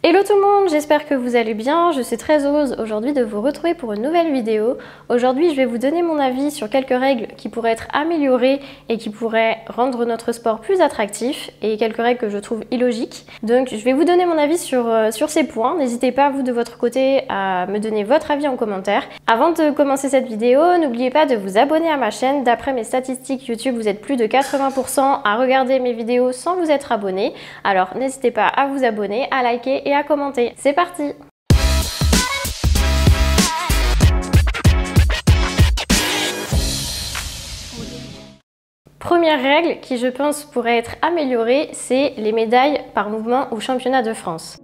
Hello tout le monde, j'espère que vous allez bien. Je suis très heureuse aujourd'hui de vous retrouver pour une nouvelle vidéo. Aujourd'hui, je vais vous donner mon avis sur quelques règles qui pourraient être améliorées et qui pourraient rendre notre sport plus attractif et quelques règles que je trouve illogiques. Donc, je vais vous donner mon avis sur ces points. N'hésitez pas, vous de votre côté, à me donner votre avis en commentaire. Avant de commencer cette vidéo, n'oubliez pas de vous abonner à ma chaîne. D'après mes statistiques YouTube, vous êtes plus de 80% à regarder mes vidéos sans vous être abonné. Alors, n'hésitez pas à vous abonner, à liker et à commenter. C'est parti! Première règle qui je pense pourrait être améliorée, c'est les médailles par mouvement au championnat de France.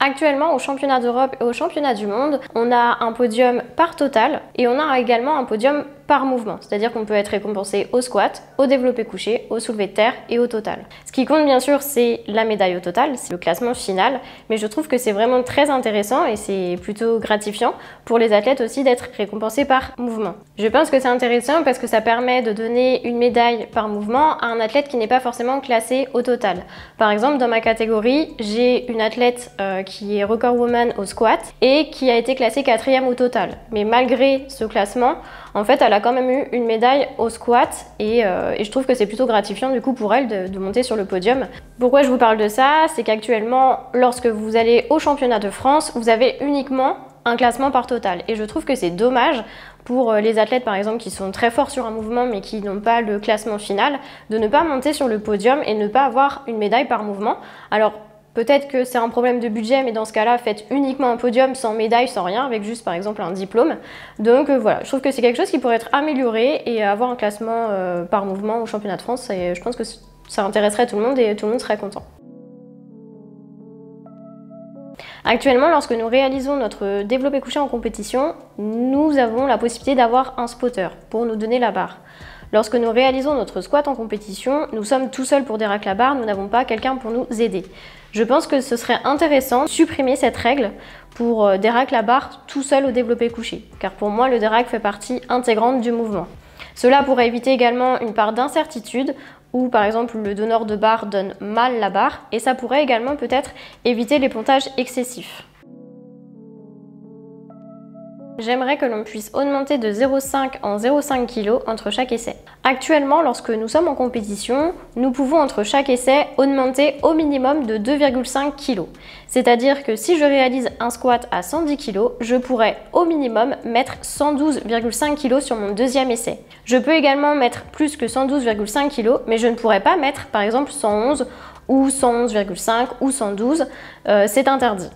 Actuellement, au championnat d'Europe et au championnat du monde, on a un podium par total et on a également un podium par mouvement, c'est-à-dire qu'on peut être récompensé au squat, au développé couché, au soulevé de terre et au total. Ce qui compte bien sûr, c'est la médaille au total, c'est le classement final, mais je trouve que c'est vraiment très intéressant et c'est plutôt gratifiant pour les athlètes aussi d'être récompensés par mouvement. Je pense que c'est intéressant parce que ça permet de donner une médaille par mouvement à un athlète qui n'est pas forcément classé au total. Par exemple, dans ma catégorie, j'ai une athlète qui est record woman au squat et qui a été classée 4e au total. Mais malgré ce classement, en fait, elle a quand même eu une médaille au squat et je trouve que c'est plutôt gratifiant du coup pour elle de monter sur le podium. Pourquoi je vous parle de ça? C'est qu'actuellement, lorsque vous allez au championnat de France, vous avez uniquement un classement par total. Et je trouve que c'est dommage pour les athlètes par exemple qui sont très forts sur un mouvement mais qui n'ont pas le classement final, de ne pas monter sur le podium et ne pas avoir une médaille par mouvement. Alors, peut-être que c'est un problème de budget, mais dans ce cas-là, faites uniquement un podium sans médaille, sans rien, avec juste par exemple un diplôme. Donc voilà, je trouve que c'est quelque chose qui pourrait être amélioré et avoir un classement par mouvement au championnat de France. Et je pense que ça intéresserait tout le monde et tout le monde serait content. Actuellement, lorsque nous réalisons notre développé couché en compétition, nous avons la possibilité d'avoir un spotter pour nous donner la barre. Lorsque nous réalisons notre squat en compétition, nous sommes tout seuls pour déraquer la barre, nous n'avons pas quelqu'un pour nous aider. Je pense que ce serait intéressant de supprimer cette règle pour déraquer la barre tout seul au développé couché, car pour moi le déraque fait partie intégrante du mouvement. Cela pourrait éviter également une part d'incertitude où par exemple le donneur de barre donne mal la barre et ça pourrait également peut-être éviter les pontages excessifs. J'aimerais que l'on puisse augmenter de 0,5 en 0,5 kg entre chaque essai. Actuellement, lorsque nous sommes en compétition, nous pouvons entre chaque essai augmenter au minimum de 2,5 kg. C'est-à-dire que si je réalise un squat à 110 kg, je pourrais au minimum mettre 112,5 kg sur mon deuxième essai. Je peux également mettre plus que 112,5 kg, mais je ne pourrais pas mettre par exemple 111 ou 111,5 ou 112, c'est interdit.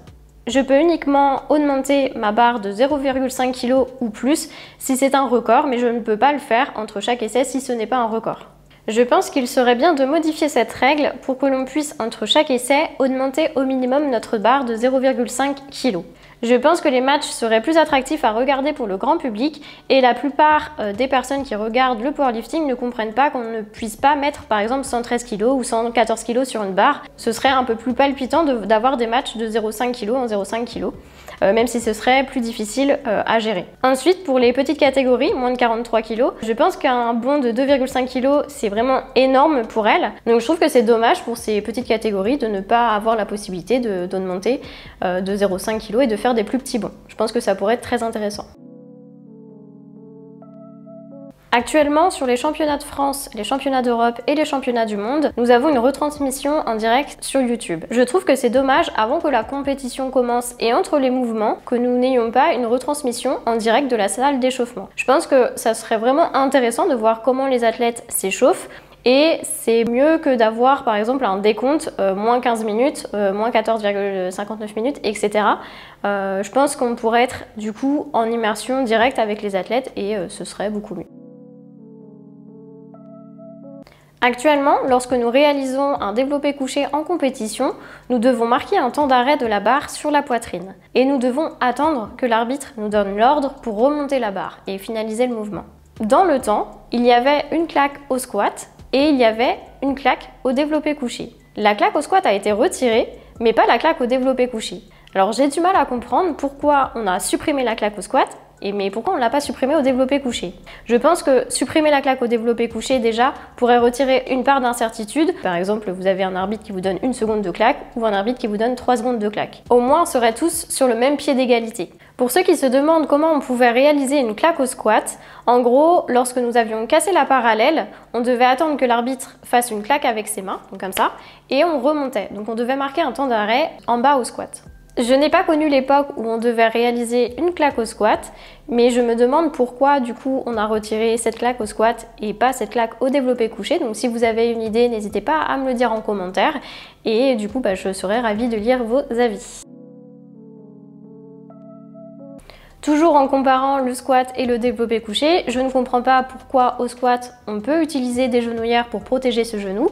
Je peux uniquement augmenter ma barre de 0,5 kg ou plus si c'est un record, mais je ne peux pas le faire entre chaque essai si ce n'est pas un record. Je pense qu'il serait bien de modifier cette règle pour que l'on puisse entre chaque essai augmenter au minimum notre barre de 0,5 kg. Je pense que les matchs seraient plus attractifs à regarder pour le grand public et la plupart des personnes qui regardent le powerlifting ne comprennent pas qu'on ne puisse pas mettre par exemple 113 kg ou 114 kg sur une barre. Ce serait un peu plus palpitant d'avoir des matchs de 0,5 kg en 0,5 kg, même si ce serait plus difficile à gérer. Ensuite, pour les petites catégories, moins de 43 kg, je pense qu'un bond de 2,5 kg c'est vraiment énorme pour elles. Donc je trouve que c'est dommage pour ces petites catégories de ne pas avoir la possibilité d'augmenter de 0,5 kg et de faire des plus petits bonds. Je pense que ça pourrait être très intéressant. Actuellement, sur les championnats de France, les championnats d'Europe et les championnats du monde, nous avons une retransmission en direct sur YouTube. Je trouve que c'est dommage, avant que la compétition commence et entre les mouvements, que nous n'ayons pas une retransmission en direct de la salle d'échauffement. Je pense que ça serait vraiment intéressant de voir comment les athlètes s'échauffent. Et c'est mieux que d'avoir par exemple un décompte moins 15 minutes, moins 14,59 minutes, etc. Je pense qu'on pourrait être du coup en immersion directe avec les athlètes et ce serait beaucoup mieux. Actuellement, lorsque nous réalisons un développé couché en compétition, nous devons marquer un temps d'arrêt de la barre sur la poitrine. Et nous devons attendre que l'arbitre nous donne l'ordre pour remonter la barre et finaliser le mouvement. Dans le temps, il y avait une claque au squat et il y avait une claque au développé couché. La claque au squat a été retirée, mais pas la claque au développé couché. Alors j'ai du mal à comprendre pourquoi on a supprimé la claque au squat Mais pourquoi on ne l'a pas supprimé au développé couché? Je pense que supprimer la claque au développé couché déjà pourrait retirer une part d'incertitude. Par exemple, vous avez un arbitre qui vous donne 1 seconde de claque ou un arbitre qui vous donne 3 secondes de claque. Au moins, on serait tous sur le même pied d'égalité. Pour ceux qui se demandent comment on pouvait réaliser une claque au squat, en gros, lorsque nous avions cassé la parallèle, on devait attendre que l'arbitre fasse une claque avec ses mains, donc comme ça, et on remontait. Donc on devait marquer un temps d'arrêt en bas au squat. Je n'ai pas connu l'époque où on devait réaliser une claque au squat, mais je me demande pourquoi du coup on a retiré cette claque au squat et pas cette claque au développé couché. Donc si vous avez une idée, n'hésitez pas à me le dire en commentaire et du coup je serai ravie de lire vos avis. Toujours en comparant le squat et le développé couché, je ne comprends pas pourquoi au squat on peut utiliser des genouillères pour protéger ce genou,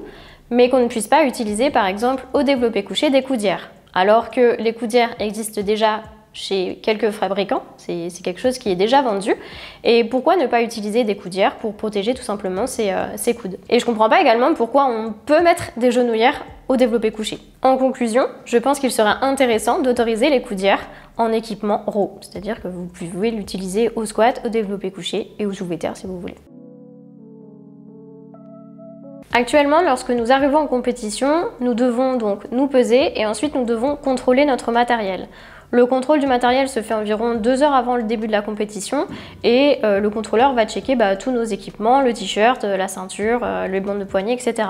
mais qu'on ne puisse pas utiliser par exemple au développé couché des coudières. Alors que les coudières existent déjà chez quelques fabricants, c'est quelque chose qui est déjà vendu. Et pourquoi ne pas utiliser des coudières pour protéger tout simplement ses coudes? Et je comprends pas également pourquoi on peut mettre des genouillères au développé couché. En conclusion, je pense qu'il serait intéressant d'autoriser les coudières en équipement raw, c'est-à-dire que vous pouvez l'utiliser au squat, au développé couché et au soulevé de terre si vous voulez. Actuellement, lorsque nous arrivons en compétition, nous devons donc nous peser et ensuite nous devons contrôler notre matériel. Le contrôle du matériel se fait environ 2 heures avant le début de la compétition et le contrôleur va checker tous nos équipements, le t-shirt, la ceinture, les bandes de poignet, etc.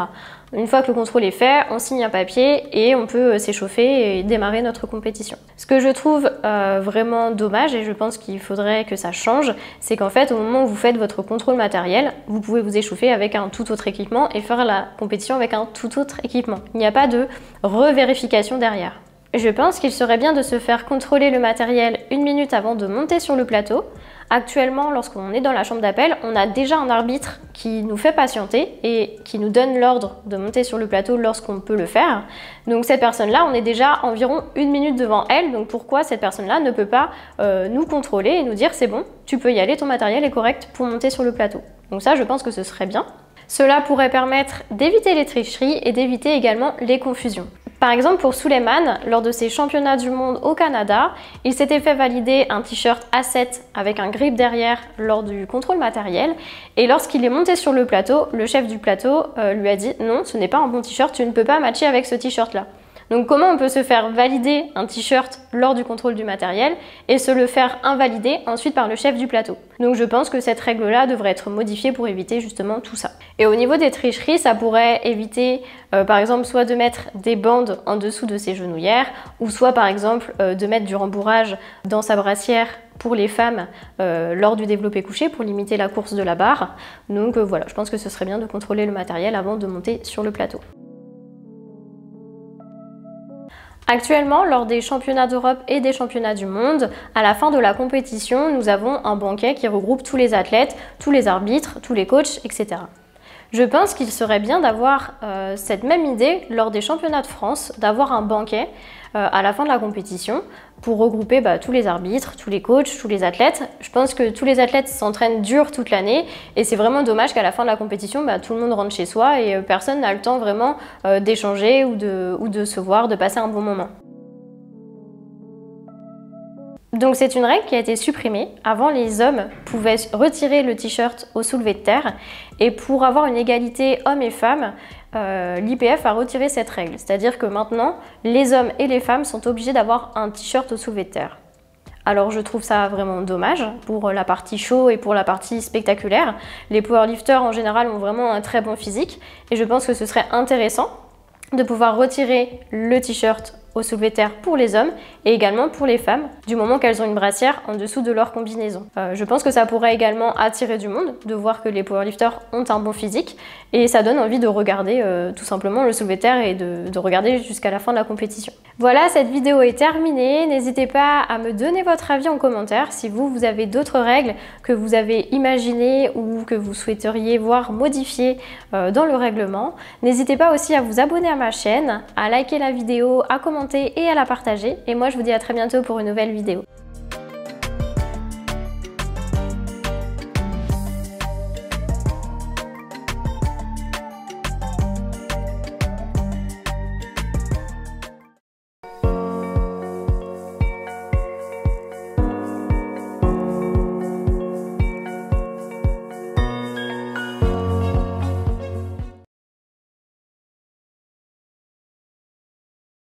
Une fois que le contrôle est fait, on signe un papier et on peut s'échauffer et démarrer notre compétition. Ce que je trouve vraiment dommage et je pense qu'il faudrait que ça change, c'est qu'en fait au moment où vous faites votre contrôle matériel, vous pouvez vous échauffer avec un tout autre équipement et faire la compétition avec un tout autre équipement. Il n'y a pas de revérification derrière. Je pense qu'il serait bien de se faire contrôler le matériel 1 minute avant de monter sur le plateau. Actuellement, lorsqu'on est dans la chambre d'appel, on a déjà un arbitre qui nous fait patienter et qui nous donne l'ordre de monter sur le plateau lorsqu'on peut le faire. Donc cette personne-là, on est déjà environ 1 minute devant elle, donc pourquoi cette personne-là ne peut pas nous contrôler et nous dire c'est bon, tu peux y aller, ton matériel est correct pour monter sur le plateau. Donc ça, je pense que ce serait bien. Cela pourrait permettre d'éviter les tricheries et d'éviter également les confusions. Par exemple pour Suleiman, lors de ses championnats du monde au Canada, il s'était fait valider un t-shirt A7 avec un grip derrière lors du contrôle matériel et lorsqu'il est monté sur le plateau, le chef du plateau lui a dit non, ce n'est pas un bon t-shirt, tu ne peux pas matcher avec ce t-shirt là. Donc comment on peut se faire valider un t-shirt lors du contrôle du matériel et se le faire invalider ensuite par le chef du plateau? Donc je pense que cette règle-là devrait être modifiée pour éviter justement tout ça. Et au niveau des tricheries, ça pourrait éviter par exemple soit de mettre des bandes en dessous de ses genouillères ou soit par exemple de mettre du rembourrage dans sa brassière pour les femmes lors du développé couché pour limiter la course de la barre. Donc voilà, je pense que ce serait bien de contrôler le matériel avant de monter sur le plateau. Actuellement, lors des championnats d'Europe et des championnats du monde, à la fin de la compétition, nous avons un banquet qui regroupe tous les athlètes, tous les arbitres, tous les coachs, etc. Je pense qu'il serait bien d'avoir cette même idée lors des championnats de France, d'avoir un banquet à la fin de la compétition pour regrouper tous les arbitres, tous les coachs, tous les athlètes. Je pense que tous les athlètes s'entraînent dur toute l'année et c'est vraiment dommage qu'à la fin de la compétition, tout le monde rentre chez soi et personne n'a le temps vraiment d'échanger ou de se voir, de passer un bon moment. Donc c'est une règle qui a été supprimée. Avant, les hommes pouvaient retirer le t-shirt au soulevé de terre et pour avoir une égalité hommes et femmes, l'IPF a retiré cette règle. C'est-à-dire que maintenant, les hommes et les femmes sont obligés d'avoir un t-shirt au soulevé de terre. Alors je trouve ça vraiment dommage pour la partie show et pour la partie spectaculaire. Les powerlifters en général ont vraiment un très bon physique et je pense que ce serait intéressant de pouvoir retirer le t-shirt au soulevé de terre pour les hommes et également pour les femmes, du moment qu'elles ont une brassière en dessous de leur combinaison. Je pense que ça pourrait également attirer du monde, de voir que les powerlifters ont un bon physique et ça donne envie de regarder tout simplement le soulevé de terre et de regarder jusqu'à la fin de la compétition. Voilà, cette vidéo est terminée. N'hésitez pas à me donner votre avis en commentaire si vous avez d'autres règles que vous avez imaginées ou que vous souhaiteriez voir modifiées dans le règlement. N'hésitez pas aussi à vous abonner à ma chaîne, à liker la vidéo, à commenter et à la partager. Et moi, je vous dis à très bientôt pour une nouvelle vidéo.